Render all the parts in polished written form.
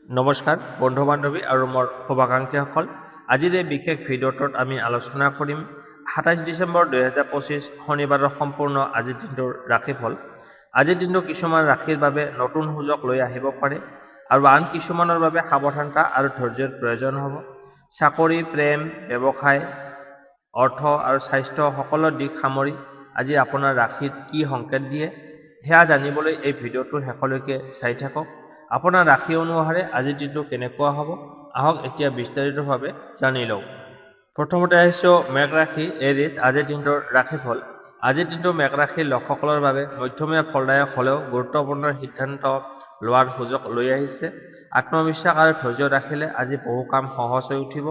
নমস্কাৰ বন্ধু বান্ধৱী আৰু মোৰ শুভাকাংক্ষীসকল। আজিৰ এই বিশেষ ভিডিঅ'টোত আমি আলোচনা কৰিম ২৭ ডিচেম্বৰ ২০২৫ শনিবাৰৰ সম্পূৰ্ণ আজিৰ দিনটোৰ ৰাশিফল। আজিৰ দিনটো কিছুমান ৰাশিৰ বাবে নতুন সুযোগ লৈ আহিব পাৰে আৰু আন কিছুমানৰ বাবে সাৱধানতা আৰু ধৈৰ্যৰ প্ৰয়োজন হ'ব। চাকৰি, প্ৰেম, ব্যৱসায়, অৰ্থ আৰু স্বাস্থ্য সকলো দিশ সামৰি আজি আপোনাৰ ৰাশিৰ কি সংকেত দিয়ে সেয়া জানিবলৈ এই ভিডিঅ'টোৰ শেষলৈকে চাই থাকক। আপোনাৰ ৰাশি অনুসাৰে আজিৰ দিনটো কেনেকুৱা হ'ব আহক এতিয়া বিস্তাৰিতভাৱে জানি লওঁ। প্ৰথমতে আহিছোঁ মেঘ ৰাশি এৰিছ। আজিৰ দিনটোৰ ৰাশিফল। আজিৰ দিনটো মেঘ ৰাশিৰ লোকসকলৰ বাবে মধ্যমীয়া ফলদায়ক হ'লেও গুৰুত্বপূৰ্ণ সিদ্ধান্ত লোৱাৰ সুযোগ লৈ আহিছে। আত্মবিশ্বাস আৰু ধৈৰ্য ৰাখিলে আজি বহু কাম সহজ হৈ উঠিব।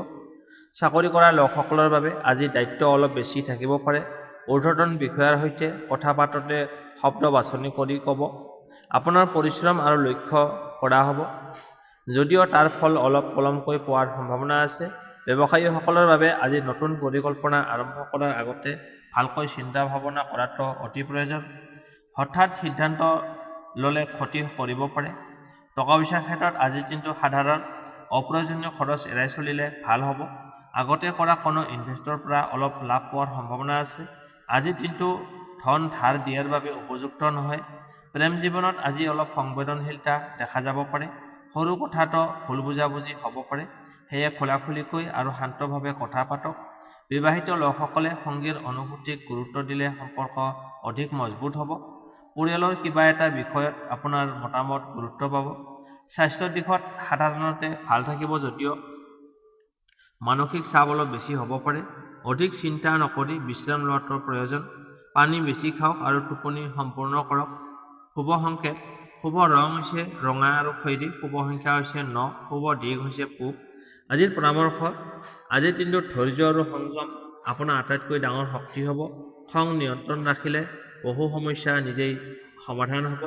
চাকৰি কৰা লোকসকলৰ বাবে আজি দায়িত্ব অলপ বেছি থাকিব পাৰে। ঊৰ্ধ্বতন বিষয়াৰ সৈতে কথা পাতোঁতে শব্দ বাছনি কৰি ক'ব। আপোনাৰ পৰিশ্ৰম আৰু লক্ষ্য কৰা হ'ব, যদিও তাৰ ফল অলপ পলমকৈ পোৱাৰ সম্ভাৱনা আছে। ব্যৱসায়ীসকলৰ বাবে আজি নতুন পৰিকল্পনা আৰম্ভ কৰাৰ আগতে ভালকৈ চিন্তা ভাৱনা কৰাটো অতি প্ৰয়োজন। হঠাৎ সিদ্ধান্ত ল'লে ক্ষতি কৰিব পাৰে। টকা পইচাৰ ক্ষেত্ৰত আজিৰ দিনটো সাধাৰণ অপ্ৰয়োজনীয় খৰচ এৰাই চলিলে ভাল হ'ব। আগতে কৰা কোনো ইনভেষ্টৰ পৰা অলপ লাভ পোৱাৰ সম্ভাৱনা আছে। আজিৰ দিনটো ধন ধাৰ দিয়াৰ বাবে উপযুক্ত নহয়। প্ৰেম জীৱনত আজি অলপ সংবেদনশীলতা দেখা যাব পাৰে। সৰু কথাটো ভুল বুজাবুজি হ'ব পাৰে, সেয়ে খোলাখুলিকৈ আৰু শান্তভাৱে কথা পাতক। বিবাহিত লোকসকলে সংগীৰ অনুভূতিক গুৰুত্ব দিলে সম্পৰ্ক অধিক মজবুত হ'ব। পৰিয়ালৰ কিবা এটা বিষয়ত আপোনাৰ মতামত গুৰুত্ব পাব। স্বাস্থ্যৰ দিশত সাধাৰণতে ভাল থাকিব, যদিও মানসিক চাপ অলপ বেছি হ'ব পাৰে। অধিক চিন্তা নকৰি বিশ্ৰাম লোৱাটো প্ৰয়োজন। পানী বেছি খাওক আৰু টোপনি সম্পূৰ্ণ কৰক। শুভ সংকেত: শুভ ৰং হৈছে ৰঙা আৰু খয়েৰী। শুভ সংখ্যা হৈছে ৯। শুভ দিশ হৈছে পূব। আজিৰ পৰামৰ্শ: আজিৰ দিনটোত ধৈৰ্য আৰু সংযম আপোনাৰ আটাইতকৈ ডাঙৰ শক্তি হ'ব। খং নিয়ন্ত্ৰণ ৰাখিলে বহু সমস্যা নিজেই সমাধান হ'ব।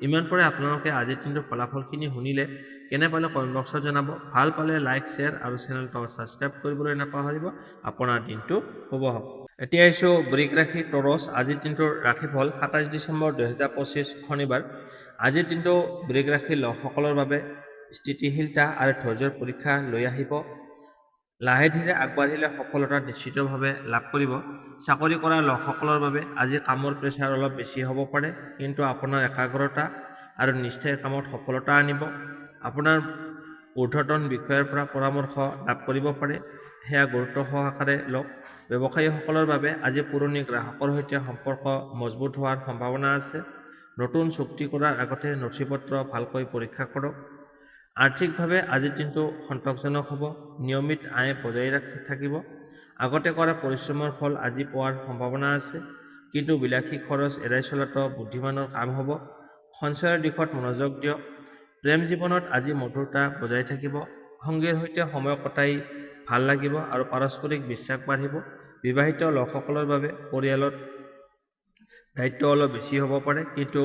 ইমান পৰে আপোনালোকে আজিৰ দিনটোৰ ফলাফলখিনি শুনিলে। কেনে পালে কমেণ্ট বক্সত জনাব। ভাল পালে লাইক, শ্বেয়াৰ আৰু চেনেলটো ছাবস্ক্ৰাইব কৰিবলৈ নাপাহৰিব। আপোনাৰ দিনটো শুভ হওক। এতিয়া আহিছোঁ বৃষ ৰাশি টৰছ। আজিৰ দিনটোৰ ৰাশিফল ২৭ ডিচেম্বৰ ২০২৫ শনিবাৰ। আজিৰ দিনটো বৃষ ৰাশিৰ লোকসকলৰ বাবে স্থিতিশীলতা আৰু ধৈৰ্যৰ পৰীক্ষা লৈ আহিব। লাহে ধীৰে আগবাঢ়িলে সফলতা নিশ্চিতভাৱে লাভ কৰিব। চাকৰি কৰা লোকসকলৰ বাবে আজি কামৰ প্ৰেছাৰ অলপ বেছি হ'ব পাৰে, কিন্তু আপোনাৰ একাগ্ৰতা আৰু নিষ্ঠাই কামত সফলতা আনিব। আপোনাৰ ঊৰ্ধ্বতন বিষয়াৰ পৰা পৰামৰ্শ লাভ কৰিব পাৰে, সেয়া গুৰুত্ব সহকাৰে লওক। ব্যৱসায়ীসকলৰ বাবে আজি পুৰণি গ্ৰাহকৰ সৈতে সম্পৰ্ক মজবুত হোৱাৰ সম্ভাৱনা আছে। নতুন চুক্তি কৰাৰ আগতে নথিপত্ৰ ভালকৈ পৰীক্ষা কৰক। আৰ্থিকভাৱে আজিৰ দিনটো সন্তোষজনক হ'ব। নিয়মিত আয় বজাই থাকিব। আগতে কৰা পৰিশ্ৰমৰ ফল আজি পোৱাৰ সম্ভাৱনা আছে, কিন্তু বিলাসী খৰচ এৰাই চলাটো বুদ্ধিমানৰ কাম হ'ব। সঞ্চয়ৰ দিশত মনোযোগ দিয়ক। প্ৰেম জীৱনত আজি মধুৰতা বজাই থাকিব। সংগীৰ সৈতে সময় কটাই ভাল লাগিব আৰু পাৰস্পৰিক বিশ্বাস বাঢ়িব। বিবাহিত লোকসকলৰ বাবে পৰিয়ালত দায়িত্ব অলপ বেছি হ'ব পাৰে, কিন্তু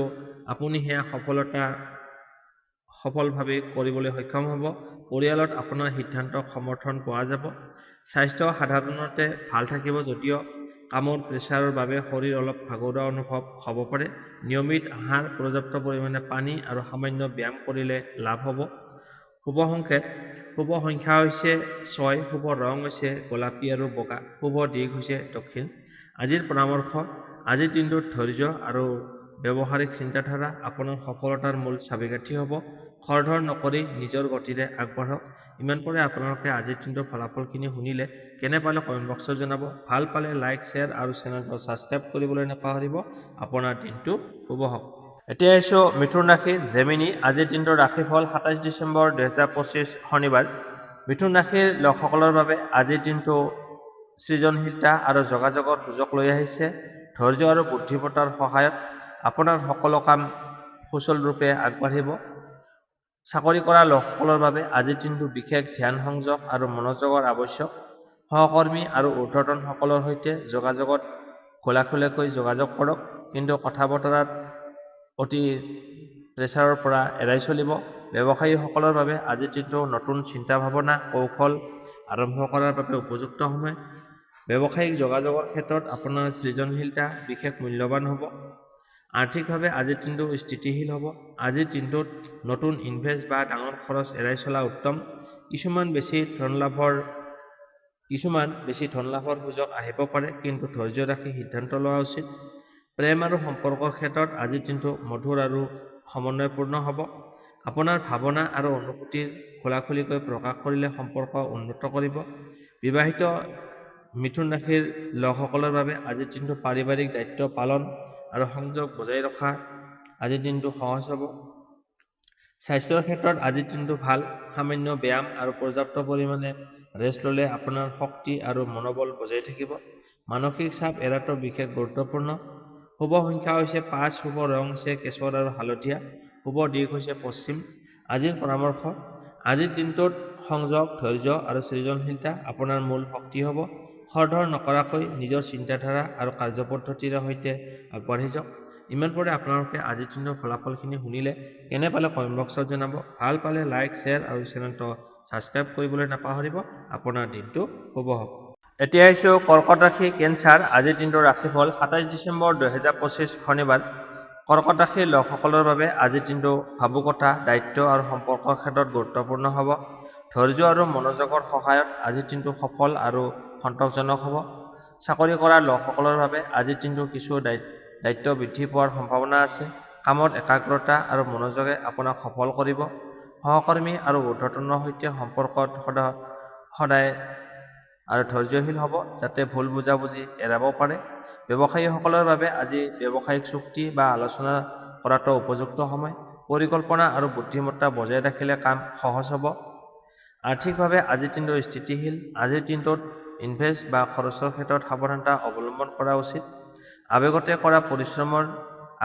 আপুনি সেয়া সফলভাৱে কৰিবলৈ সক্ষম হ'ব। পৰিয়ালত আপোনাৰ সিদ্ধান্তক সমৰ্থন পোৱা যাব। স্বাস্থ্য সাধাৰণতে ভাল থাকিব, যদিও কামৰ প্ৰেছাৰৰ বাবে শৰীৰ অলপ ভাগৰুৱা অনুভৱ হ'ব পাৰে। নিয়মিত আহাৰ, পৰ্যাপ্ত পৰিমাণে পানী আৰু সামান্য ব্যায়াম কৰিলে লাভ হ'ব। শুভ সংকেত: শুভ সংখ্যা হৈছে ৬। শুভ ৰং হৈছে গোলাপী আৰু বগা। শুভ দিশ হৈছে দক্ষিণ। আজিৰ পৰামৰ্শ: আজিৰ দিনটোত ধৈৰ্য আৰু ব্যৱহাৰিক চিন্তাধাৰা আপোনাৰ সফলতাৰ মূল চাবিকাঠি হ'ব। খৰধৰ নকৰি নিজৰ গতিৰে আগবাঢ়ক। ইমান পৰে আপোনালোকে আজিৰ দিনটোৰ ফলাফলখিনি শুনিলে। কেনে পালে কমেণ্ট বক্সত জনাব। ভাল পালে লাইক, শ্বেয়াৰ আৰু চেনেলটো ছাবস্ক্ৰাইব কৰিবলৈ নাপাহৰিব। আপোনাৰ দিনটো শুভ হওক। এতিয়া আহিছোঁ মিথুন ৰাশি জেমিনি। আজিৰ দিনটোৰ ৰাশিফল ২৭ ডিচেম্বৰ ২০২৫ শনিবাৰ। মিথুন ৰাশিৰ লোকসকলৰ বাবে আজিৰ দিনটো সৃজনশীলতা আৰু যোগাযোগৰ সুযোগ লৈ আহিছে। ধৈৰ্য আৰু বুদ্ধিমত্তাৰ সহায়ত আপোনাৰ সকলো কাম সুচলৰূপে আগবাঢ়িব। চাকৰি কৰা লোকসকলৰ বাবে আজিৰ দিনটো বিশেষ ধ্যান সংযোগ আৰু মনোযোগৰ আৱশ্যক। সহকৰ্মী আৰু ঊৰ্ধ্বতনসকলৰ সৈতে যোগাযোগত খোলাখুলিকৈ যোগাযোগ কৰক, কিন্তু কথা বতৰাত অতি প্ৰেছাৰৰ পৰা এৰাই চলিব। ব্যৱসায়ীসকলৰ বাবে আজিৰ দিনটো নতুন চিন্তা ভাৱনা, কৌশল আৰম্ভ কৰাৰ বাবে উপযুক্ত সময়। ব্যৱসায়িক যোগাযোগৰ ক্ষেত্ৰত আপোনাৰ সৃজনশীলতা বিশেষ মূল্যৱান হ'ব। আৰ্থিকভাৱে আজিৰ দিনটো স্থিতিশীল হ'ব। আজিৰ দিনটোত নতুন ইনভেষ্ট বা ডাঙৰ খৰচ এৰাই চলা উত্তম। কিছুমান বেছি ধন লাভৰ সুযোগ আহিব পাৰে, কিন্তু ধৈৰ্য ৰাখি সিদ্ধান্ত লোৱা উচিত। প্ৰেম আৰু সম্পৰ্কৰ ক্ষেত্ৰত আজিৰ দিনটো মধুৰ আৰু সমন্বয়পূৰ্ণ হ'ব। আপোনাৰ ভাৱনা আৰু অনুভূতিৰ খোলাখুলিকৈ প্ৰকাশ কৰিলে সম্পৰ্ক উন্নত কৰিব। বিবাহিত মিথুন ৰাশিৰ লোকসকলৰ বাবে আজিৰ দিনটো পাৰিবাৰিক দায়িত্ব পালন আৰু সংযোগ বজাই ৰখা আজিৰ দিনটো সহজ হ'ব। স্বাস্থ্যৰ ক্ষেত্ৰত আজিৰ দিনটো ভাল। সামান্য ব্যায়াম আৰু পৰ্যাপ্ত পৰিমাণে ৰেষ্ট ল'লে আপোনাৰ শক্তি আৰু মনোবল বজাই থাকিব। মানসিক চাপ এৰাটো বিশেষ গুৰুত্বপূৰ্ণ। শুভ সংখ্যা হৈছে 5, শুভ ৰং হৈছে কেশৰ আৰু হালধীয়া, শুভ দিশ হৈছে পশ্চিম। আজিৰ পৰামৰ্শ: আজিৰ দিনটোত সংযোগ, ধৈৰ্য আৰু সৃজনশীলতা আপোনাৰ মূল শক্তি হ'ব। খৰধৰ নকৰাকৈ নিজৰ চিন্তাধাৰা আৰু কাৰ্যপদ্ধতিৰে সৈতে আগবাঢ়ি যাওক। ইমান পৰে আপোনালোকে আজিৰ দিনৰ ফলাফলখিনি শুনিলে। কেনে পালে কমেণ্ট বক্সত জনাব। ভাল পালে লাইক, শ্বেয়াৰ আৰু চেনেলটো ছাবস্ক্ৰাইব কৰিবলৈ নাপাহৰিব। আপোনাৰ দিনটো শুভ হওক। এতিয়া আহিছোঁ কৰ্কট ৰাশি, কেঞ্চাৰ। আজিৰ দিনটোৰ ৰাশিফল 27 ডিচেম্বৰ 2025 শনিবাৰ। কৰ্কট ৰাশিৰ লোকসকলৰ বাবে আজিৰ দিনটো ভাবুকতা, দায়িত্ব আৰু সম্পৰ্কৰ ক্ষেত্ৰত গুৰুত্বপূৰ্ণ হ'ব। ধৈৰ্য আৰু মনোযোগৰ সহায়ত আজিৰ দিনটো সফল আৰু সন্তোষজনক হ'ব। চাকৰি কৰা লোকসকলৰ বাবে আজিৰ দিনটো কিছু দায়িত্ব বৃদ্ধি পোৱাৰ সম্ভাৱনা আছে। কামত একাগ্ৰতা আৰু মনোযোগে আপোনাক সফল কৰিব। সহকৰ্মী আৰু ঊৰ্ধ্বতনৰ সৈতে সম্পৰ্কত সদায় আৰু ধৈৰ্যশীল হ'ব, যাতে ভুল বুজাবুজি এৰাব পাৰে। ব্যৱসায়ীসকলৰ বাবে আজি ব্যৱসায়িক চুক্তি বা আলোচনা কৰাটো উপযুক্ত সময়। পৰিকল্পনা আৰু বুদ্ধিমত্তা বজাই ৰাখিলে কাম সহজ হ'ব। আৰ্থিকভাৱে আজিৰ দিনটো স্থিতিশীল। আজিৰ দিনটোত ইনভেষ্ট বা খৰচৰ ক্ষেত্ৰত সাৱধানতা অৱলম্বন কৰা উচিত।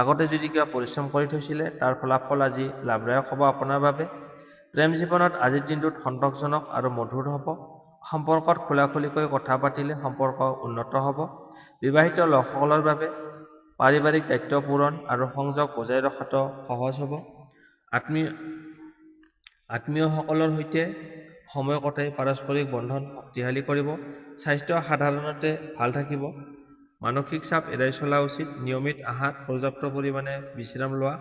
আগতে যদি কিবা পৰিশ্ৰম কৰি থৈছিলে, তাৰ ফলাফল আজি লাভদায়ক হ'ব আপোনাৰ বাবে। প্ৰেম জীৱনত আজিৰ দিনটোত সন্তোষজনক আৰু মধুৰ হ'ব। সম্পৰ্কত খোলাখুলিকৈ কথা পাতিলে সম্পৰ্ক উন্নত হ'ব। বিবাহিত লোকসকলৰ বাবে পাৰিবাৰিক দায়িত্ব পূৰণ আৰু সংযোগ বজাই ৰখাটো সহজ হ'ব। আত্মীয়সকলৰ সৈতে সময় কটাই পাৰস্পৰিক বন্ধন শক্তিশালী কৰিব। স্বাস্থ্য সাধাৰণতে ভাল থাকিব। মানসিক চাপ এৰাই চলা উচিত। নিয়মিত আহাৰ, পৰ্যাপ্ত পৰিমাণে বিশ্ৰাম লোৱা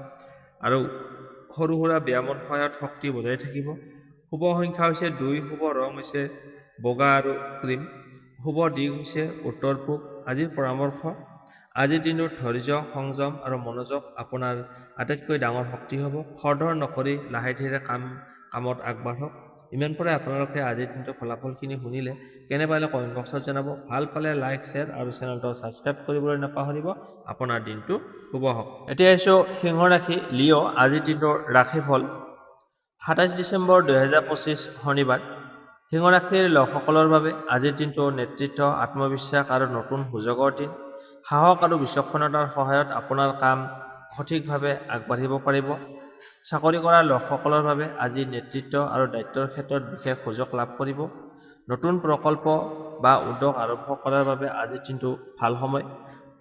আৰু সৰু সুৰা ব্যায়ামৰ সহায়ত শক্তি বজাই থাকিব। শুভ সংখ্যা হৈছে 2, শুভ ৰং হৈছে বগা আৰু ক্ৰীম, শুভ দিশ হৈছে উত্তৰ পূব। আজিৰ পৰামৰ্শ: আজিৰ দিনটোত ধৈৰ্য, সংযম আৰু মনোযোগ আপোনাৰ আটাইতকৈ ডাঙৰ শক্তি হ'ব। খৰধৰ নকৰি লাহে ধীৰে কামত আগবাঢ়ক। ইমান পৰে আপোনালোকে আজিৰ দিনটোৰ ফলাফলখিনি শুনিলে। কেনে পালে কমেণ্ট বক্সত জনাব। ভাল পালে লাইক, শ্বেয়াৰ আৰু চেনেলটো ছাবস্ক্ৰাইব কৰিবলৈ নাপাহৰিব। আপোনাৰ দিনটো শুভ হওক। এতিয়া আহিছোঁ সিংহ ৰাশি, লিঅ'। আজিৰ দিনটোৰ ৰাশিফল 27 ডিচেম্বৰ 2025 শনিবাৰ। সিংহ ৰাশিৰ লোকসকলৰ বাবে আজিৰ দিনটো নেতৃত্ব, আত্মবিশ্বাস আৰু নতুন সুযোগৰ দিন। সাহস আৰু বিচক্ষণতাৰ সহায়ত আপোনাৰ কাম সঠিকভাৱে আগবাঢ়িব পাৰিব। চাকৰি কৰা লোকসকলৰ বাবে আজি নেতৃত্ব আৰু দায়িত্বৰ ক্ষেত্ৰত বিশেষ সুযোগ লাভ কৰিব। নতুন প্ৰকল্প বা উদ্যোগ আৰম্ভ কৰাৰ বাবে আজিৰ দিনটো ভাল সময়।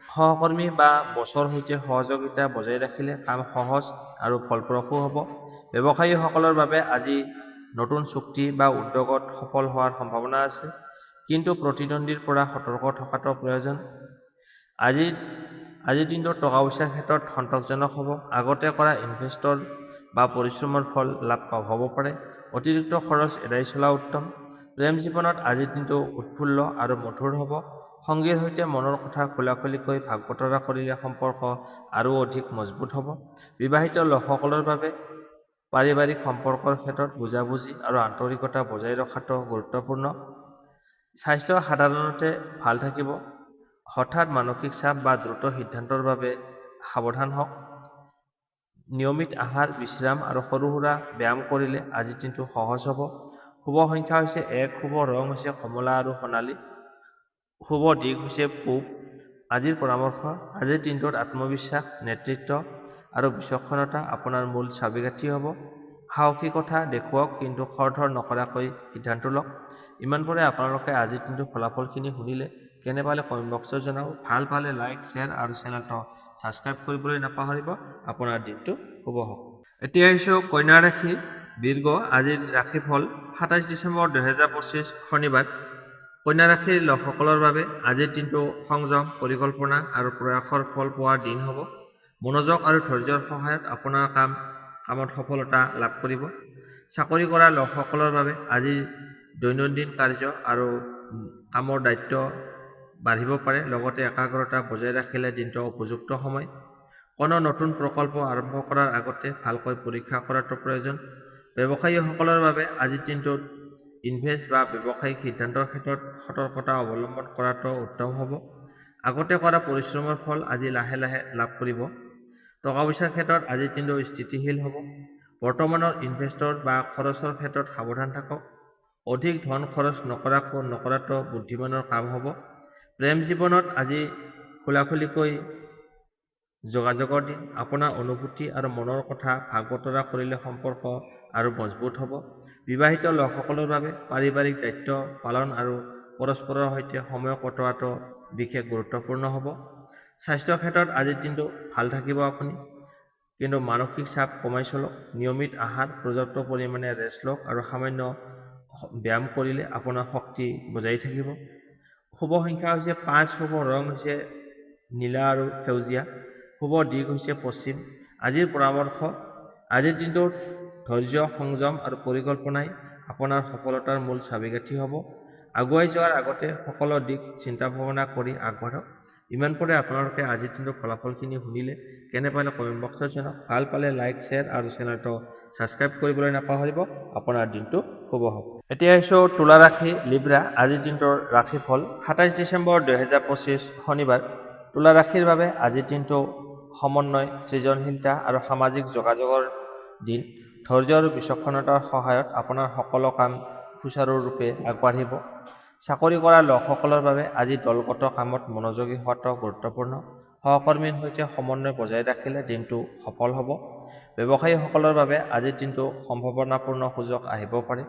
সহকৰ্মী বা বছৰ সৈতে সহযোগিতা বজাই ৰাখিলে কাম সহজ আৰু ফলপ্ৰসূ হ'ব। ব্যৱসায়ীসকলৰ বাবে আজি নতুন চুক্তি বা উদ্যোগত সফল হোৱাৰ সম্ভাৱনা আছে, কিন্তু প্ৰতিদ্বন্দ্বীৰ পৰা সতৰ্ক থকাটো প্ৰয়োজন। আজিৰ দিনটোত টকা পইচাৰ ক্ষেত্ৰত সন্তোষজনক হ'ব। আগতে কৰা ইনভেষ্টৰ বা পৰিশ্ৰমৰ ফল লাভ হ'ব পাৰে। অতিৰিক্ত খৰচ এৰাই চলা উত্তম। প্ৰেম জীৱনত আজিৰ দিনটো উৎফুল্ল আৰু মধুৰ হ'ব। সংগীৰ সৈতে মনৰ কথা খোলাখুলিকৈ ভাগ বতৰা কৰিলে সম্পৰ্ক আৰু অধিক মজবুত হ'ব। বিবাহিত লোকসকলৰ বাবে পাৰিবাৰিক সম্পৰ্কৰ ক্ষেত্ৰত বুজাবুজি আৰু আন্তৰিকতা বজাই ৰখাটো গুৰুত্বপূৰ্ণ। স্বাস্থ্য সাধাৰণতে ভাল থাকিব। হঠাৎ মানসিক চাপ বা দ্ৰুত সিদ্ধান্তৰ বাবে সাৱধান হওক। নিয়মিত আহাৰ, বিশ্ৰাম আৰু সৰু সুৰা ব্যায়াম কৰিলে আজিৰ দিনটো সহজ হ'ব। শুভ সংখ্যা হৈছে 1, শুভ ৰং হৈছে কমলা আৰু সোণালী, শুভ দিশ হৈছে পূব। আজিৰ পৰামৰ্শ: আজিৰ দিনটোত আত্মবিশ্বাস, নেতৃত্ব আৰু বিচক্ষণতা আপোনাৰ মূল চাবিকাঠি হ'ব। সাহসিকতা দেখুৱাওক, কিন্তু খৰধৰ নকৰাকৈ সিদ্ধান্ত লওক। ইমান পৰে আপোনালোকে আজিৰ দিনটোৰ ফলাফলখিনি শুনিলে। কেনে পালে কমেণ্ট বক্সত জনাব। ভাল পালে লাইক, শ্বেয়াৰ আৰু চেনেলটো ছাবস্ক্ৰাইব কৰিবলৈ নাপাহৰিব। আপোনাৰ দিনটো শুভ হওক। এতিয়া আহিছোঁ কন্যা ৰাশি, বীৰ্ঘ। আজিৰ ৰাশিফল 27 ডিচেম্বৰ 2025 শনিবাৰ। কন্যা ৰাশিৰ লোকসকলৰ বাবে আজিৰ দিনটো সংযম, পৰিকল্পনা আৰু প্ৰয়াসৰ ফল পোৱাৰ দিন হ'ব। মনোযোগ আৰু ধৈৰ্যৰ সহায়ত আপোনাৰ কামত সফলতা লাভ কৰিব। চাকৰি কৰা লোকসকলৰ বাবে আজি দৈনন্দিন কাৰ্য আৰু কামৰ দায়িত্ব বাঢ়িব পাৰে। লগতে একাগ্ৰতা বজাই ৰাখিলে দিনটো উপযুক্ত সময়। কোনো নতুন প্ৰকল্প আৰম্ভ কৰাৰ আগতে ভালকৈ পৰীক্ষা কৰাটো প্ৰয়োজন। ব্যৱসায়ীসকলৰ বাবে আজিৰ দিনটোত ইনভেষ্ট বা ব্যৱসায়িক সিদ্ধান্তৰ ক্ষেত্ৰত সতৰ্কতা অৱলম্বন কৰাটো উত্তম হ'ব। আগতে কৰা পৰিশ্ৰমৰ ফল আজি লাহে লাহে লাভ কৰিব। টকা পইচাৰ ক্ষেত্ৰত আজিৰ দিনটো স্থিতিশীল হ'ব। বৰ্তমানৰ ইনভেষ্টৰ বা খৰচৰ ক্ষেত্ৰত সাৱধান থাকক। অধিক ধন খৰচ নকৰাটো বুদ্ধিমানৰ কাম হ'ব। প্ৰেম জীৱনত আজি খোলাখুলিকৈ যোগাযোগৰ দিন। আপোনাৰ অনুভূতি আৰু মনৰ কথা ভাগ বতৰা কৰিলে সম্পৰ্ক আৰু মজবুত হ'ব। বিবাহিত লোকসকলৰ বাবে পাৰিবাৰিক দায়িত্ব পালন আৰু পৰস্পৰৰ সৈতে সময় কটোৱাটো বিশেষ গুৰুত্বপূৰ্ণ হ'ব। স্বাস্থ্যৰ ক্ষেত্ৰত আজিৰ দিনটো ভাল থাকিব আপুনি, কিন্তু মানসিক চাপ কমাই চলক। নিয়মিত আহাৰ, পৰ্যাপ্ত পৰিমাণে ৰেষ্ট লওক আৰু সামান্য ব্যায়াম কৰিলে আপোনাৰ শক্তি বজাই থাকিব। শুভ সংখ্যা হৈছে 5, শুভ ৰং হৈছে নীলা আৰু সেউজীয়া, শুভ দিশ হৈছে পশ্চিম। আজিৰ পৰামৰ্শ, আজিৰ দিনটোত ধৈৰ্য, সংযম আৰু পৰিকল্পনাই আপোনাৰ সফলতাৰ মূল চাবিকাঠি হ'ব। আগুৱাই যোৱাৰ আগতে সকলো দিশ চিন্তা ভাৱনা কৰি আগবাঢ়ক। ইমান পৰে আপোনালোকে আজিৰ দিনটোৰ ফলাফলখিনি শুনিলে কেনে পালে কমেণ্ট বক্সত জনাওক। ভাল পালে লাইক, শ্বেয়াৰ আৰু চেনেলটো ছাবস্ক্ৰাইব কৰিবলৈ নাপাহৰিব। আপোনাৰ দিনটো শুভ হওক। এতিয়া আহিছোঁ তুলা ৰাশি লিব্ৰা। আজিৰ দিনটোৰ ৰাশিফল 27 ডিচেম্বৰ 2025 শনিবাৰ। তুলা ৰাশিৰ বাবে আজিৰ দিনটো সমন্বয়, সৃজনশীলতা আৰু সামাজিক যোগাযোগৰ দিন। ধৈৰ্য আৰু বিচক্ষণতাৰ সহায়ত আপোনাৰ সকলো কাম সুচাৰুৰূপে আগবাঢ়িব। চাকৰি কৰা লোকসকলৰ বাবে আজি দলগত কামত মনোযোগী হোৱাটো গুৰুত্বপূৰ্ণ। সহকৰ্মীৰ সৈতে সমন্বয় বজাই ৰাখিলে দিনটো সফল হ'ব। ব্যৱসায়ীসকলৰ বাবে আজিৰ দিনটো সম্ভাৱনাপূৰ্ণ সুযোগ আহিব পাৰে।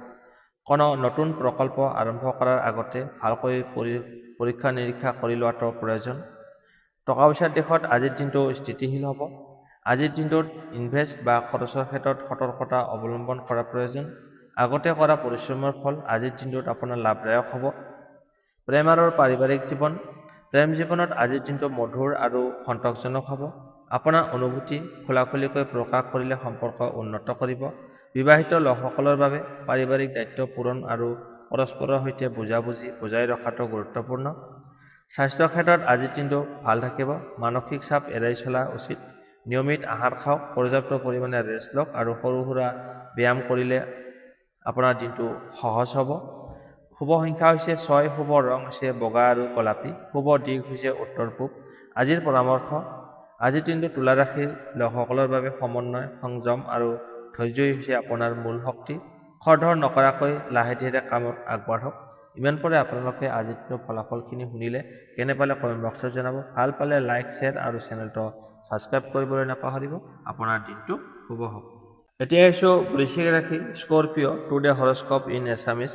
কোনো নতুন প্ৰকল্প আৰম্ভ কৰাৰ আগতে ভালকৈ পৰীক্ষা নিৰীক্ষা কৰি লোৱাটো প্ৰয়োজন। টকা পইচাৰ দিশত আজিৰ দিনটো স্থিতিশীল হ'ব। আজিৰ দিনটোত ইনভেষ্ট বা খৰচৰ ক্ষেত্ৰত সতৰ্কতা অৱলম্বন কৰা প্ৰয়োজন। আগতে কৰা পৰিশ্ৰমৰ ফল আজিৰ দিনটোত আপোনাৰ লাভদায়ক হ'ব। প্ৰেম আৰু পাৰিবাৰিক জীৱন, প্ৰেম জীৱনত আজিৰ দিনটো মধুৰ আৰু সন্তোষজনক হ'ব। আপোনাৰ অনুভূতি খোলাখুলিকৈ প্ৰকাশ কৰিলে সম্পৰ্ক উন্নত কৰিব। বিবাহিত লোকসকলৰ বাবে পাৰিবাৰিক দায়িত্ব পূৰণ আৰু পৰস্পৰৰ সৈতে বুজাবুজি বজাই ৰখাটো গুৰুত্বপূৰ্ণ। স্বাস্থ্যৰ ক্ষেত্ৰত আজিৰ দিনটো ভাল থাকিব। মানসিক চাপ এৰাই চলা উচিত। নিয়মিত আহাৰ খাওক, পৰ্যাপ্ত পৰিমাণে ৰেষ্ট লওক আৰু সৰু সুৰা ব্যায়াম কৰিলে আপোনাৰ দিনটো সহজ হ'ব। শুভ সংখ্যা হৈছে 6, শুভ ৰং হৈছে বগা আৰু গোলাপী, শুভ দিশ হৈছে উত্তৰ পূব। আজিৰ পৰামৰ্শ, আজিৰ দিনটো তুলা ৰাশিৰ লোকসকলৰ বাবে সমন্বয়, সংযম আৰু ধৈৰ্যই হৈছে আপোনাৰ মূল শক্তি। খৰধৰ নকৰাকৈ লাহে ধীৰে কামত আগবাঢ়ক। ইমান পৰে আপোনালোকে আজিৰ দিনৰ ফলাফলখিনি শুনিলে কেনে পালে কমেণ্ট বক্সত জনাব। ভাল পালে লাইক, শ্বেয়াৰ আৰু চেনেলটো ছাবস্ক্ৰাইব কৰিবলৈ নাপাহৰিব। আপোনাৰ দিনটো শুভ হওক। এতিয়া আহিছোঁ বৃশ্চিক ৰাশি, স্কৰপিঅ', টুডে হৰস্কোপ ইন এছামিছ।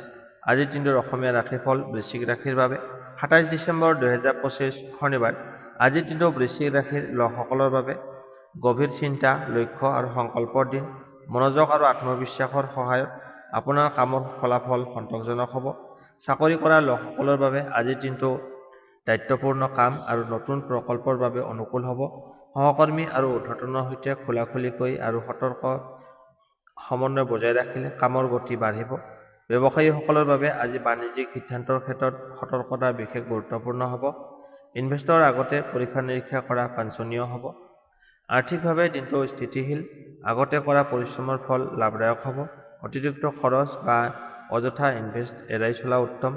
আজিৰ দিনটোৰ অসমীয়া ৰাশিফল বৃশ্চিক ৰাশিৰ বাবে 27 ডিচেম্বৰ 2025 শনিবাৰ। আজিৰ দিনটো বৃশ্চিক ৰাশিৰ লোকসকলৰ বাবে গভীৰ চিন্তা, লক্ষ্য আৰু সংকল্পৰ দিন। মনোযোগ আৰু আত্মবিশ্বাসৰ সহায়ত আপোনাৰ কামৰ ফলাফল সন্তোষজনক হ'ব। চাকৰি কৰা লোকসকলৰ বাবে আজিৰ দিনটো দায়িত্বপূৰ্ণ কাম আৰু নতুন প্ৰকল্পৰ বাবে অনুকূল হ'ব। সহকৰ্মী আৰু ঊৰ্ধ্বতনৰ সৈতে খোলাখুলিকৈ আৰু সতৰ্ক সমন্বয় বজাই ৰাখিলে কামৰ গতি বাঢ়িব। ব্যৱসায়ীসকলৰ বাবে আজি বাণিজ্যিক সিদ্ধান্তৰ ক্ষেত্ৰত সতৰ্কতা বিশেষ গুৰুত্বপূৰ্ণ হ'ব। ইনভেষ্টৰ আগতে পৰীক্ষা নিৰীক্ষা কৰা বাঞ্ছনীয় হ'ব। আৰ্থিকভাৱে দিনটো স্থিতিশীল। আগতে কৰা পৰিশ্ৰমৰ ফল লাভদায়ক হ'ব। অতিৰিক্ত খৰচ বা অযথা ইনভেষ্ট এৰাই চলা উত্তম।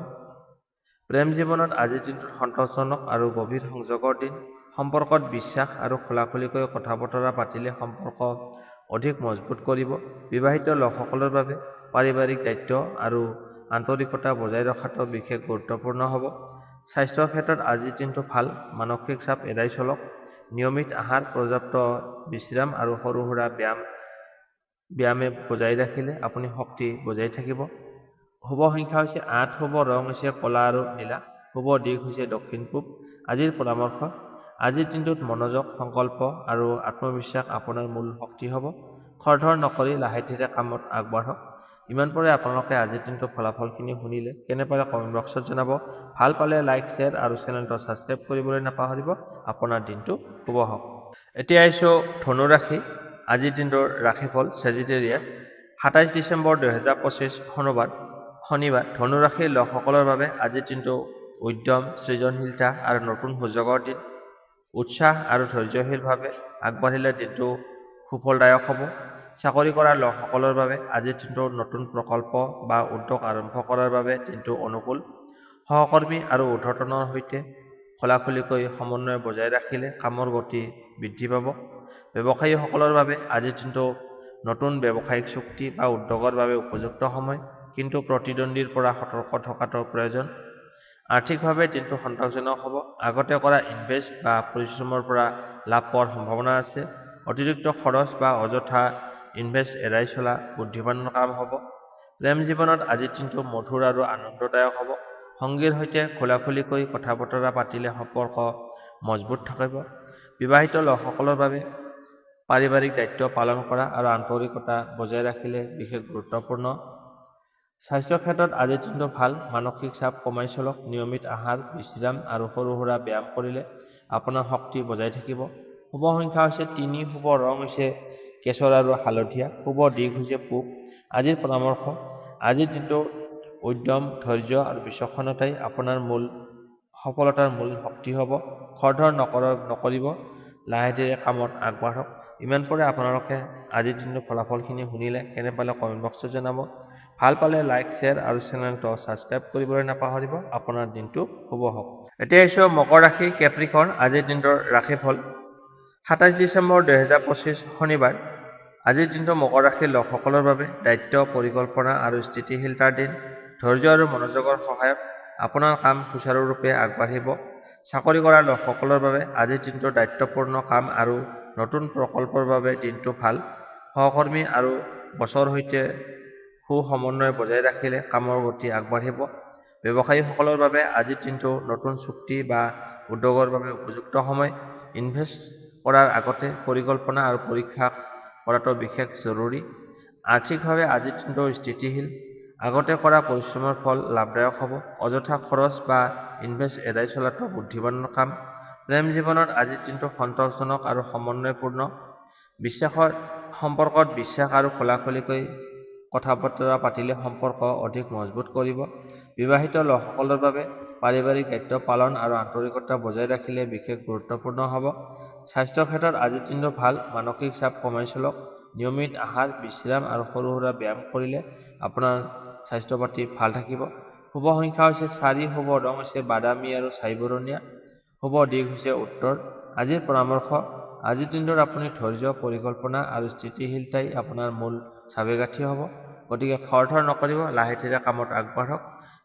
প্ৰেম জীৱনত আজিৰ দিনটোত সন্তোষজনক আৰু গভীৰ সংযোগৰ দিন। সম্পৰ্কত বিশ্বাস আৰু খোলাখুলিকৈ কথা বতৰা পাতিলে সম্পৰ্ক অধিক মজবুত কৰিব। বিবাহিত লোকসকলৰ বাবে পাৰিবাৰিক দায়িত্ব আৰু আন্তৰিকতা বজাই ৰখাটো বিশেষ গুৰুত্বপূৰ্ণ হ'ব। স্বাস্থ্যৰ ক্ষেত্ৰত আজিৰ দিনটো ভাল। মানসিক চাপ এৰাই চলক। নিয়মিত আহাৰ, পৰ্যাপ্ত বিশ্ৰাম আৰু সৰু সুৰা ব্যায়ামে বজাই ৰাখিলে আপুনি শক্তি বজাই থাকিব। শুভ সংখ্যা হৈছে 8, শুভ ৰং হৈছে ক'লা আৰু নীলা, শুভ দিশ হৈছে দক্ষিণ পূব। আজিৰ পৰামৰ্শ, আজিৰ দিনটোত মনোযোগ, সংকল্প আৰু আত্মবিশ্বাস আপোনাৰ মূল শক্তি হ'ব। খৰধৰ নকৰি লাহে ধীৰে কামত আগবাঢ়ক। ইমান পৰে আপোনালোকে আজিৰ দিনটোৰ ফলাফলখিনি শুনিলে কেনে পালে কমেণ্ট বক্সত জনাব। ভাল পালে লাইক, শ্বেয়াৰ আৰু চেনেলটো ছাবস্ক্ৰাইব কৰিবলৈ নাপাহৰিব। আপোনাৰ দিনটো শুভ হওক। এতিয়া আহিছোঁ ধনু ৰাশি। আজিৰ দিনটোৰ ৰাশিফল ছেজিটেৰিয়াছ। 27 ডিচেম্বৰ 2025 শনিবাৰ ধনু ৰাশিৰ লোকসকলৰ বাবে আজিৰ দিনটো উদ্যম, সৃজনশীলতা আৰু নতুন সুযোগৰ দিন। উৎসাহ আৰু ধৈৰ্যশীলভাৱে আগবাঢ়িলে দিনটো সুফলদায়ক হ'ব। চাকৰি কৰা লোকসকলৰ বাবে আজিৰ দিনটো নতুন প্ৰকল্প বা উদ্যোগ আৰম্ভ কৰাৰ বাবে দিনটো অনুকূল। সহকৰ্মী আৰু ঊৰ্ধ্বতনৰ সৈতে খোলাখুলিকৈ সমন্বয় বজাই ৰাখিলে কামৰ গতি বৃদ্ধি পাব। ব্যৱসায়ীসকলৰ বাবে আজিৰ দিনটো নতুন ব্যৱসায়িক চুক্তি বা উদ্যোগৰ বাবে উপযুক্ত সময়, কিন্তু প্ৰতিদ্বন্দ্বীৰ পৰা সতৰ্ক থকাটো প্ৰয়োজন। আৰ্থিকভাৱে দিনটো সন্তোষজনক হ'ব। আগতে কৰা ইনভেষ্ট বা পৰিশ্ৰমৰ পৰা লাভ পোৱাৰ সম্ভাৱনা আছে। অতিৰিক্ত খৰচ বা অযথা ইনভেষ্ট এৰাই চলা বুদ্ধিমানৰ কাম হ'ব। প্ৰেম জীৱনত আজিৰ দিনটো মধুৰ আৰু আনন্দদায়ক হ'ব। সংগীৰ সৈতে খোলাখুলিকৈ কথা বতৰা পাতিলে সম্পৰ্ক মজবুত থাকিব। বিবাহিত লোকসকলৰ বাবে পাৰিবাৰিক দায়িত্ব পালন কৰা আৰু আন্তৰিকতা বজাই ৰাখিলে বিশেষ গুৰুত্বপূৰ্ণ। স্বাস্থ্যৰ ক্ষেত্ৰত আজিৰ দিনটো ভাল। মানসিক চাপ কমাই চলক। নিয়মিত আহাৰ, বিশ্ৰাম আৰু সৰু সুৰা ব্যায়াম কৰিলে আপোনাৰ শক্তি বজাই থাকিব। শুভ সংখ্যা হৈছে 3, শুভ ৰং হৈছে কেশৰ আৰু হালধীয়া, শুভ দিশ হৈছে পূব। আজিৰ পৰামৰ্শ: আজিৰ দিনটো উদ্যম, ধৈৰ্য আৰু বিচক্ষণতাই আপোনাৰ সফলতাৰ মূল শক্তি হ'ব। খৰধৰ নকৰিব, লাহে ধীৰে কামত আগবাঢ়ক। ইমান পৰে আপোনালোকে আজিৰ দিনটোৰ ফলাফলখিনি শুনিলে, কেনে পালে কমেণ্ট বক্সত জনাব। ভাল পালে লাইক, শ্বেয়াৰ আৰু চেনেলটো ছাবস্ক্ৰাইব কৰিবলৈ নাপাহৰিব। আপোনাৰ দিনটো শুভ হওক। এতিয়া আহিছোঁ মকৰ ৰাশি, কেপ্ৰিকৰ্ণ। আজিৰ দিনটোৰ ৰাশিফল 27 ডিচেম্বৰ 2025 শনিবাৰ। আজিৰ দিনটো মকৰ ৰাশিৰ লোকসকলৰ বাবে দায়িত্ব, পৰিকল্পনা আৰু স্থিতিশীলতাৰ দিন। ধৈৰ্য আৰু মনোযোগৰ সহায়ত আপোনাৰ কাম সুচাৰুৰূপে আগবাঢ়িব। চাকৰি কৰা লোকসকলৰ বাবে আজিৰ দিনটো দায়িত্বপূৰ্ণ কাম আৰু নতুন প্ৰকল্পৰ বাবে দিনটো ভাল। সহকৰ্মী আৰু বছৰ সৈতে সমন্বয় বজাই ৰাখিলে কামৰ গতি আগবাঢ়িব। ব্যৱসায়ীসকলৰ বাবে আজিৰ দিনটো নতুন চুক্তি বা উদ্যোগৰ বাবে উপযুক্ত সময়। ইনভেষ্ট কৰাৰ আগতে পৰিকল্পনা আৰু পৰীক্ষা কৰাটো বিশেষ জৰুৰী। আৰ্থিকভাৱে আজিৰ দিনটো স্থিতিশীল। আগতে কৰা পৰিশ্ৰমৰ ফল লাভদায়ক হ'ব। অযথা খৰচ বা ইনভেষ্ট এৰাই চলাটো বুদ্ধিমানৰ কাম। প্ৰেম জীৱনত আজিৰ দিনটো সন্তোষজনক আৰু সমন্বয়পূৰ্ণ। সম্পৰ্কত বিশ্বাস আৰু খোলাখুলিকৈ কথা বতৰা পাতিলে সম্পৰ্ক অধিক মজবুত কৰিব। বিবাহিত লোকসকলৰ বাবে পাৰিবাৰিক দায়িত্ব পালন আৰু আন্তৰিকতা বজাই ৰাখিলে বিশেষ গুৰুত্বপূৰ্ণ হ'ব। স্বাস্থ্যৰ ক্ষেত্ৰত আজিৰ দিনটো ভাল। মানসিক চাপ কমাই চলক। নিয়মিত আহাৰ, বিশ্ৰাম আৰু সৰু সুৰা ব্যায়াম কৰিলে আপোনাৰ স্বাস্থ্য পাতি ভাল থাকিব। শুভ সংখ্যা হৈছে 4, শুভ ৰং হৈছে বাদামী আৰু ছাইবৰণীয়া, শুভ দিশ হৈছে উত্তৰ। আজিৰ পৰামৰ্শ: আজিৰ দিনটোত আপুনি ধৈৰ্য, পৰিকল্পনা আৰু স্থিতিশীলতাই আপোনাৰ মূল চাবিকাঠি হ'ব। গতিকে খৰধৰ নকৰিব, লাহে ধীৰে কামত আগবাঢ়ক।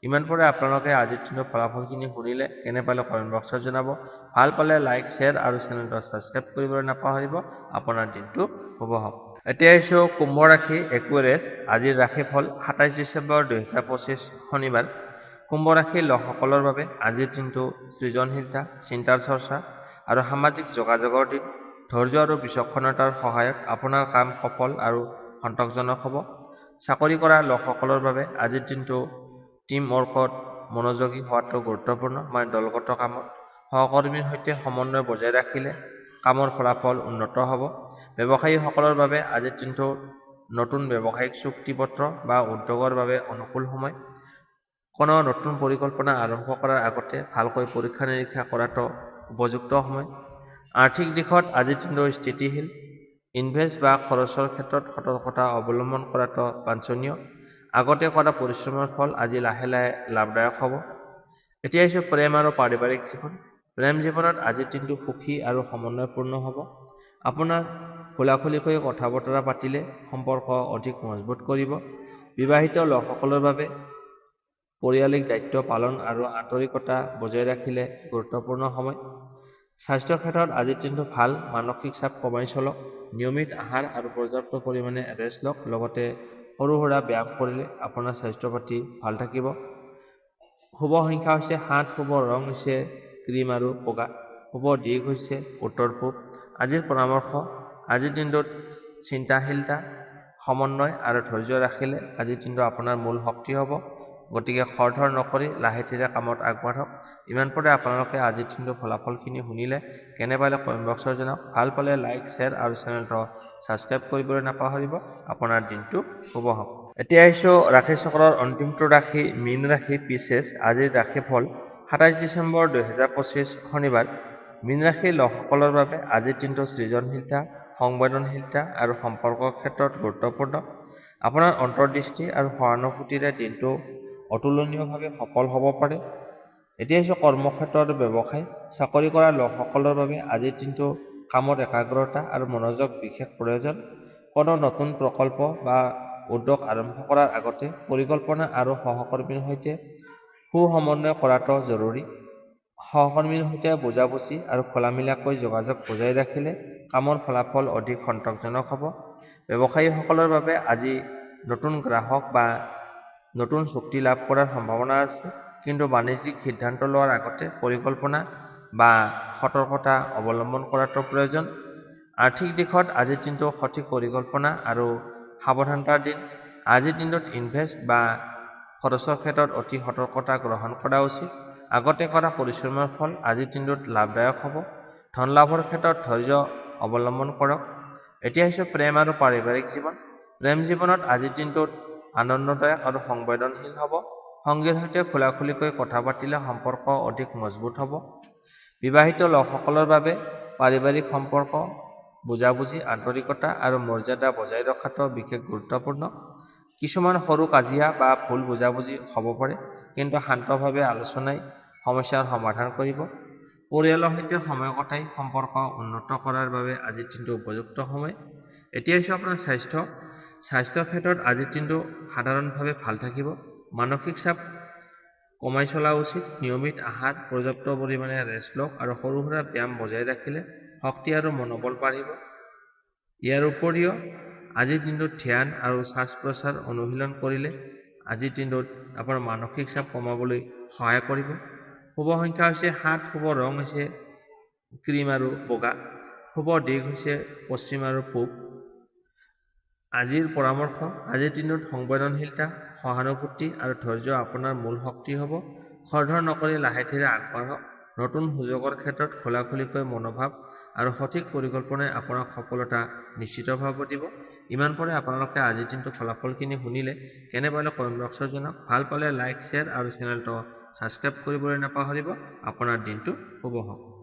ইমান পৰে আপোনালোকে আজিৰ দিনৰ ফলাফলখিনি শুনিলে, কেনে পালে কমেণ্ট বক্সত জনাব। ভাল পালে লাইক, শ্বেয়াৰ আৰু চেনেলটো ছাবস্ক্ৰাইব কৰিবলৈ নাপাহৰিব। আপোনাৰ দিনটো শুভ হওক। এতিয়া আহিছোঁ কুম্ভ ৰাশি, একুৱেৰিয়াছ। আজিৰ ৰাশিফল 27 ডিচেম্বৰ 2025 শনিবাৰ। কুম্ভ ৰাশিৰ লোকসকলৰ বাবে আজিৰ দিনটো সৃজনশীলতা, চিন্তাৰ চৰ্চা আৰু সামাজিক যোগাযোগৰ দিন। ধৈৰ্য আৰু বিচক্ষণতাৰ সহায়ত আপোনাৰ কাম সফল আৰু সন্তোষজনক হ'ব। চাকৰি কৰা লোকসকলৰ বাবে আজিৰ দিনটো টিম ৱৰ্কত মনোযোগী হোৱাটো গুৰুত্বপূৰ্ণ। দলগত কামত সহকৰ্মীৰ সৈতে সমন্বয় বজাই ৰাখিলে কামৰ ফলাফল উন্নত হ'ব। ব্যৱসায়ীসকলৰ বাবে আজিৰ দিনটো নতুন ব্যৱসায়িক চুক্তিপত্ৰ বা উদ্যোগৰ বাবে অনুকূল সময়। কোনো নতুন পৰিকল্পনা আৰম্ভ কৰাৰ আগতে ভালকৈ পৰীক্ষা নিৰীক্ষা কৰাটো উপযুক্ত সময়। আৰ্থিক দিশত আজিৰ দিনটো স্থিতিশীল। ইনভেষ্ট বা খৰচৰ ক্ষেত্ৰত সতৰ্কতা অৱলম্বন কৰাটো বাঞ্ছনীয়। আগতে কৰা পৰিশ্ৰমৰ ফল আজি লাহে লাহে লাভদায়ক হ'ব। এতিয়া আহিছোঁ প্ৰেম আৰু পাৰিবাৰিক জীৱন। প্ৰেম জীৱনত আজিৰ দিনটো সুখী আৰু সমন্বয়পূৰ্ণ হ'ব। আপোনাৰ খোলাখুলিকৈ কথা বতৰা পাতিলে সম্পৰ্ক অধিক মজবুত কৰিব। বিবাহিত লোকসকলৰ বাবে পাৰিবাৰিক দায়িত্ব পালন আৰু আন্তৰিকতা বজাই ৰাখিলে গুৰুত্বপূৰ্ণ সময়। স্বাস্থ্যৰ ক্ষেত্ৰত আজিৰ দিনটো ভাল। মানসিক চাপ কমাই চলক। নিয়মিত আহাৰ আৰু পৰ্যাপ্ত পৰিমাণে ৰেষ্ট লওক। লগতে সৰু সুৰা ব্যায়াম কৰিলে আপোনাৰ স্বাস্থ্য পাতি ভাল থাকিব। শুভ সংখ্যা হৈছে 7, শুভ ৰং হৈছে ক্ৰীম আৰু বগা, শুভ দিশ হৈছে উত্তৰ পূব। আজিৰ পৰামৰ্শ: আজিৰ দিনটোত চিন্তাশীলতা, সমন্বয় আৰু ধৈৰ্য ৰাখিলে আজিৰ দিনটো আপোনাৰ মূল শক্তি হ'ব। গতিকে খৰধৰ নকৰি লাহে ধীৰে কামত আগবাঢ়ক। ইমান পৰে আপোনালোকে আজিৰ দিনটোৰ ফলাফলখিনি শুনিলে কেনে পালে কমেণ্ট বক্সত জনাওক। ভাল পালে লাইক, শ্বেয়াৰ আৰু চেনেলটো ছাবস্ক্ৰাইব কৰিবলৈ নাপাহৰিব। আপোনাৰ দিনটো শুভ হওক। এতিয়া আহিছোঁ ৰাশি চক্ৰৰ অন্তিমটো ৰাশি মীন ৰাশি পিছেছ। আজিৰ ৰাশিফল ২৭ ডিচেম্বৰ ২০২৫ শনিবাৰ। মীন ৰাশিৰ লোকসকলৰ বাবে আজিৰ দিনটো সৃজনশীলতা, সংবেদনশীলতা আৰু সম্পৰ্কৰ ক্ষেত্ৰত গুৰুত্বপূৰ্ণ। আপোনাৰ অন্তৰ্দৃষ্টি আৰু সহানুভূতিৰে দিনটো অতুলনীয়ভাৱে সফল হ'ব পাৰে। এতিয়া হৈছে কৰ্মক্ষেত্ৰ আৰু ব্যৱসায়। চাকৰি কৰা লোকসকলৰ বাবে আজিৰ দিনটো কামত একাগ্ৰতা আৰু মনোযোগ বিশেষ প্ৰয়োজন। কোনো নতুন প্ৰকল্প বা উদ্যোগ আৰম্ভ কৰাৰ আগতে পৰিকল্পনা আৰু সহকৰ্মীৰ সৈতে সু-সমন্বয় কৰাটো জৰুৰী। সহকৰ্মীৰ সৈতে বুজাবুজি আৰু খোলামেলাকৈ যোগাযোগ বজাই ৰাখিলে কামৰ ফলাফল অধিক সন্তোষজনক হ'ব। ব্যৱসায়ীসকলৰ বাবে আজি নতুন গ্ৰাহক বা নতুন চুক্তি লাভ কৰাৰ সম্ভাৱনা আছে, কিন্তু বাণিজ্যিক সিদ্ধান্ত লোৱাৰ আগতে পৰিকল্পনা বা সতৰ্কতা অৱলম্বন কৰাটো প্ৰয়োজন। আৰ্থিক দিশত আজিৰ দিনটো সঠিক পৰিকল্পনা আৰু সাৱধানতাৰ দিন। আজিৰ দিনটোত ইনভেষ্ট বা খৰচৰ ক্ষেত্ৰত অতি সতৰ্কতা গ্ৰহণ কৰা উচিত। আগতে কৰা পৰিশ্ৰমৰ ফল আজিৰ দিনটোত লাভদায়ক হ'ব। ধন লাভৰ ক্ষেত্ৰত ধৈৰ্য অৱলম্বন কৰক। এতিয়া হৈছে প্ৰেম আৰু পাৰিবাৰিক জীৱন। প্ৰেম জীৱনত আজিৰ দিনটোত আনন্দদায়ক আৰু সংবেদনশীল হ'ব। সংগীৰ সৈতে খোলাখুলিকৈ কথা পাতিলে সম্পৰ্ক অধিক মজবুত হ'ব। বিবাহিত লোকসকলৰ বাবে পাৰিবাৰিক সম্পৰ্ক, বুজাবুজি, আন্তৰিকতা আৰু মৰ্যাদা বজাই ৰখাটো বিশেষ গুৰুত্বপূৰ্ণ। কিছুমান সৰু কাজিয়া বা ভুল বুজাবুজি হ'ব পাৰে, কিন্তু শান্তভাৱে আলোচনাই সমস্যাৰ সমাধান কৰিব। পৰিয়ালৰ সৈতে সময় কটাই সম্পৰ্ক উন্নত কৰাৰ বাবে আজিৰ দিনটো উপযুক্ত সময়। এতিয়া হৈছে আপোনাৰ স্বাস্থ্যৰ ক্ষেত্ৰত আজিৰ দিনটো সাধাৰণভাৱে ভাল থাকিব। মানসিক চাপ কমাই চলা উচিত। নিয়মিত আহাৰ, পৰ্যাপ্ত পৰিমাণে ৰেষ্ট লওক আৰু সৰু সুৰা ব্যায়াম বজাই ৰাখিলে শক্তি আৰু মনোবল বাঢ়িব। ইয়াৰ উপৰিও আজিৰ দিনটোত ধ্যান আৰু শ্বাস-প্ৰশ্বাস অনুশীলন কৰিলে আজিৰ দিনটোত আপোনাৰ মানসিক চাপ কমাবলৈ সহায় কৰিব। শুভ সংখ্যা হৈছে ৭, শুভ ৰং হৈছে ক্ৰীম আৰু বগা, শুভ দিশ হৈছে পশ্চিম আৰু পূব। আজিৰ পৰামৰ্শ, আজিৰ দিনটোত সংবেদনশীলতা, সহানুভূতি আৰু ধৈৰ্য আপোনাৰ মূল শক্তি হ'ব। খৰধৰ নকৰি লাহে ধীৰে আগবাঢ়ক। নতুন সুযোগৰ ক্ষেত্ৰত খোলাখুলিকৈ মনোভাৱ আৰু সঠিক পৰিকল্পনাই আপোনাক সফলতা নিশ্চিতভাৱে দিব। ইমান পৰে আপোনালোকে আজিৰ দিনটো ফলাফলখিনি শুনিলে কেনে পালে কমেণ্ট বক্সত জনাওক। ভাল পালে লাইক, শ্বেয়াৰ আৰু চেনেলটো ছাবস্ক্ৰাইব কৰিবলৈ নাপাহৰিব। আপোনাৰ দিনটো শুভ হওক।